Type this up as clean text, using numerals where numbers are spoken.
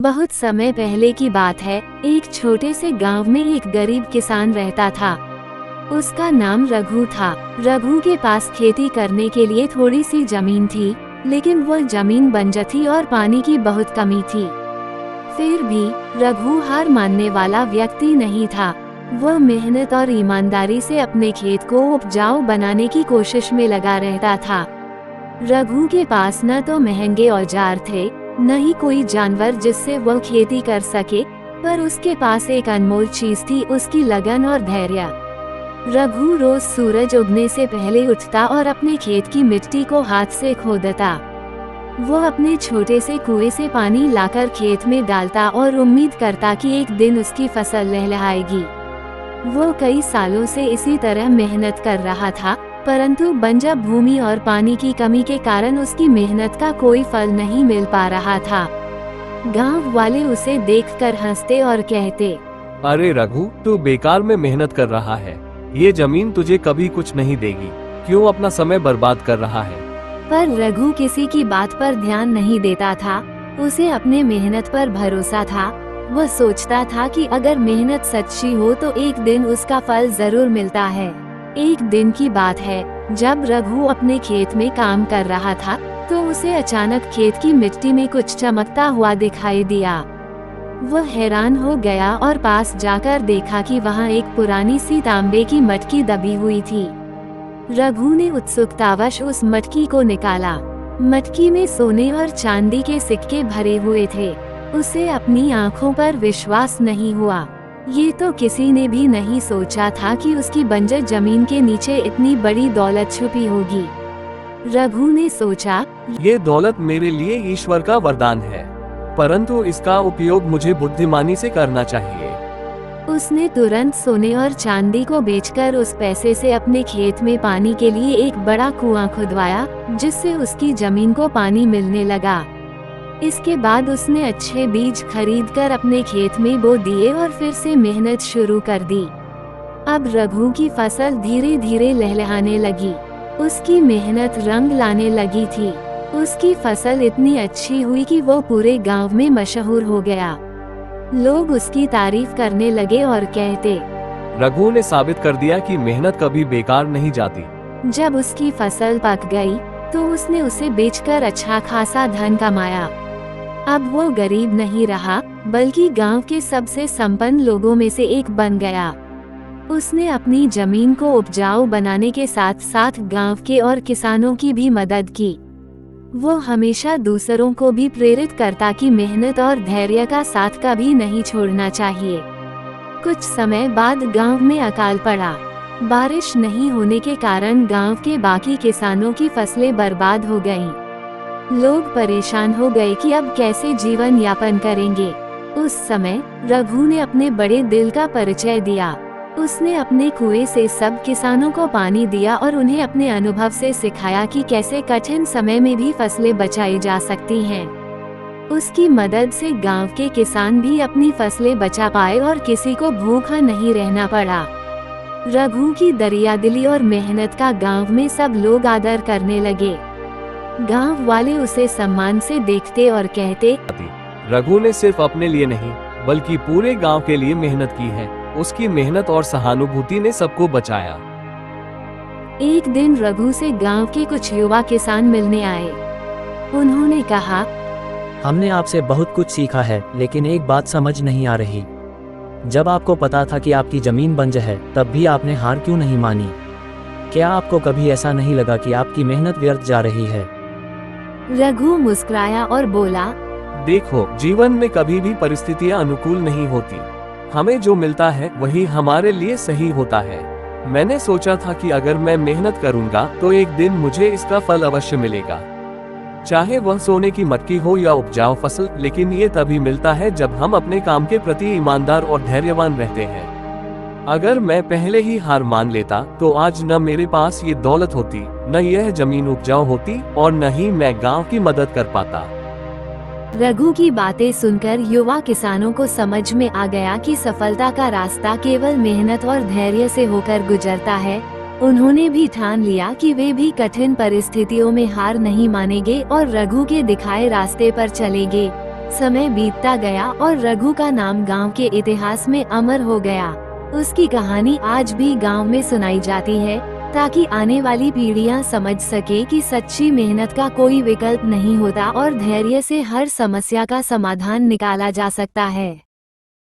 बहुत समय पहले की बात है। एक छोटे से गांव में एक गरीब किसान रहता था। उसका नाम रघु था। रघु के पास खेती करने के लिए थोड़ी सी जमीन थी, लेकिन वह जमीन बंजर थी और पानी की बहुत कमी थी। फिर भी रघु हार मानने वाला व्यक्ति नहीं था। वह मेहनत और ईमानदारी से अपने खेत को उपजाऊ बनाने की कोशिश में लगा रहता था। रघु के पास न तो महंगे औजार थे, न ही कोई जानवर जिससे वह खेती कर सके, पर उसके पास एक अनमोल चीज थी, उसकी लगन और धैर्य। रघु रोज सूरज उगने से पहले उठता और अपने खेत की मिट्टी को हाथ से खोदता। वह अपने छोटे से कुएं से पानी लाकर खेत में डालता और उम्मीद करता कि एक दिन उसकी फसल लहलहाएगी। वो कई सालों से इसी तरह मेहनत कर रहा था, परंतु बंजर भूमि और पानी की कमी के कारण उसकी मेहनत का कोई फल नहीं मिल पा रहा था। गांव वाले उसे देखकर हंसते और कहते, अरे रघु, तू बेकार में मेहनत कर रहा है। ये जमीन तुझे कभी कुछ नहीं देगी। क्यों अपना समय बर्बाद कर रहा है? पर रघु किसी की बात पर ध्यान नहीं देता था। उसे अपने मेहनत पर भरोसा था। वह सोचता था कि अगर मेहनत सच्ची हो तो एक दिन उसका फल जरूर मिलता है। एक दिन की बात है, जब रघु अपने खेत में काम कर रहा था तो उसे अचानक खेत की मिट्टी में कुछ चमकता हुआ दिखाई दिया। वह हैरान हो गया और पास जाकर देखा कि वहाँ एक पुरानी सी तांबे की मटकी दबी हुई थी। रघु ने उत्सुकतावश उस मटकी को निकाला। मटकी में सोने और चांदी के सिक्के भरे हुए थे। उसे अपनी आंखों पर विश्वास नहीं हुआ। ये तो किसी ने भी नहीं सोचा था कि उसकी बंजर जमीन के नीचे इतनी बड़ी दौलत छुपी होगी। रघु ने सोचा, ये दौलत मेरे लिए ईश्वर का वरदान है, परंतु इसका उपयोग मुझे बुद्धिमानी से करना चाहिए। उसने तुरंत सोने और चांदी को बेचकर उस पैसे से अपने खेत में पानी के लिए एक बड़ा कुआं खुदवाया, जिससे उसकी जमीन को पानी मिलने लगा। इसके बाद उसने अच्छे बीज खरीदकर अपने खेत में बो दिए और फिर से मेहनत शुरू कर दी। अब रघु की फसल धीरे धीरे लहलहाने लगी। उसकी मेहनत रंग लाने लगी थी। उसकी फसल इतनी अच्छी हुई कि वो पूरे गांव में मशहूर हो गया। लोग उसकी तारीफ करने लगे और कहते, रघु ने साबित कर दिया कि मेहनत कभी बेकार नहीं जाती। जब उसकी फसल पक गई तो उसने उसे बेचकर अच्छा खासा धन कमाया। अब वो गरीब नहीं रहा, बल्कि गांव के सबसे संपन्न लोगों में से एक बन गया। उसने अपनी जमीन को उपजाऊ बनाने के साथ साथ गांव के और किसानों की भी मदद की। वो हमेशा दूसरों को भी प्रेरित करता कि मेहनत और धैर्य का साथ कभी नहीं छोड़ना चाहिए। कुछ समय बाद गांव में अकाल पड़ा। बारिश नहीं होने के कारण गांव के बाकी किसानों की फसलें बर्बाद हो गईं। लोग परेशान हो गए कि अब कैसे जीवन यापन करेंगे। उस समय रघु ने अपने बड़े दिल का परिचय दिया। उसने अपने कुएं से सब किसानों को पानी दिया और उन्हें अपने अनुभव से सिखाया कि कैसे कठिन समय में भी फसलें बचाई जा सकती हैं। उसकी मदद से गांव के किसान भी अपनी फसलें बचा पाए और किसी को भूखा नहीं रहना पड़ा। रघु की दरियादिली और मेहनत का गांव में सब लोग आदर करने लगे। गांव वाले उसे सम्मान से देखते और कहते, रघु ने सिर्फ अपने लिए नहीं बल्कि पूरे गांव के लिए मेहनत की है। उसकी मेहनत और सहानुभूति ने सबको बचाया। एक दिन रघु से गांव के कुछ युवा किसान मिलने आए। उन्होंने कहा, हमने आपसे बहुत कुछ सीखा है, लेकिन एक बात समझ नहीं आ रही। जब आपको पता था कि आपकी जमीन बंजर है, तब भी आपने हार क्यों नहीं मानी? क्या आपको कभी ऐसा नहीं लगा कि आपकी मेहनत व्यर्थ जा रही है? रघु मुस्कुराया और बोला, देखो, जीवन में कभी भी परिस्थितियां अनुकूल नहीं होती। हमें जो मिलता है वही हमारे लिए सही होता है। मैंने सोचा था कि अगर मैं मेहनत करूंगा तो एक दिन मुझे इसका फल अवश्य मिलेगा, चाहे वह सोने की मटकी हो या उपजाऊ फसल। लेकिन ये तभी मिलता है जब हम अपने काम के प्रति ईमानदार और धैर्यवान रहते हैं। अगर मैं पहले ही हार मान लेता तो आज न मेरे पास ये दौलत होती, न यह जमीन उपजाऊ होती और न ही मैं गांव की मदद कर पाता। रघु की बातें सुनकर युवा किसानों को समझ में आ गया कि सफलता का रास्ता केवल मेहनत और धैर्य से होकर गुजरता है। उन्होंने भी ठान लिया कि वे भी कठिन परिस्थितियों में हार नहीं मानेंगे और रघु के दिखाए रास्ते पर चलेंगे। समय बीतता गया और रघु का नाम गांव के इतिहास में अमर हो गया। उसकी कहानी आज भी गांव में सुनाई जाती है, ताकि आने वाली पीढ़ियां समझ सके कि सच्ची मेहनत का कोई विकल्प नहीं होता और धैर्य से हर समस्या का समाधान निकाला जा सकता है।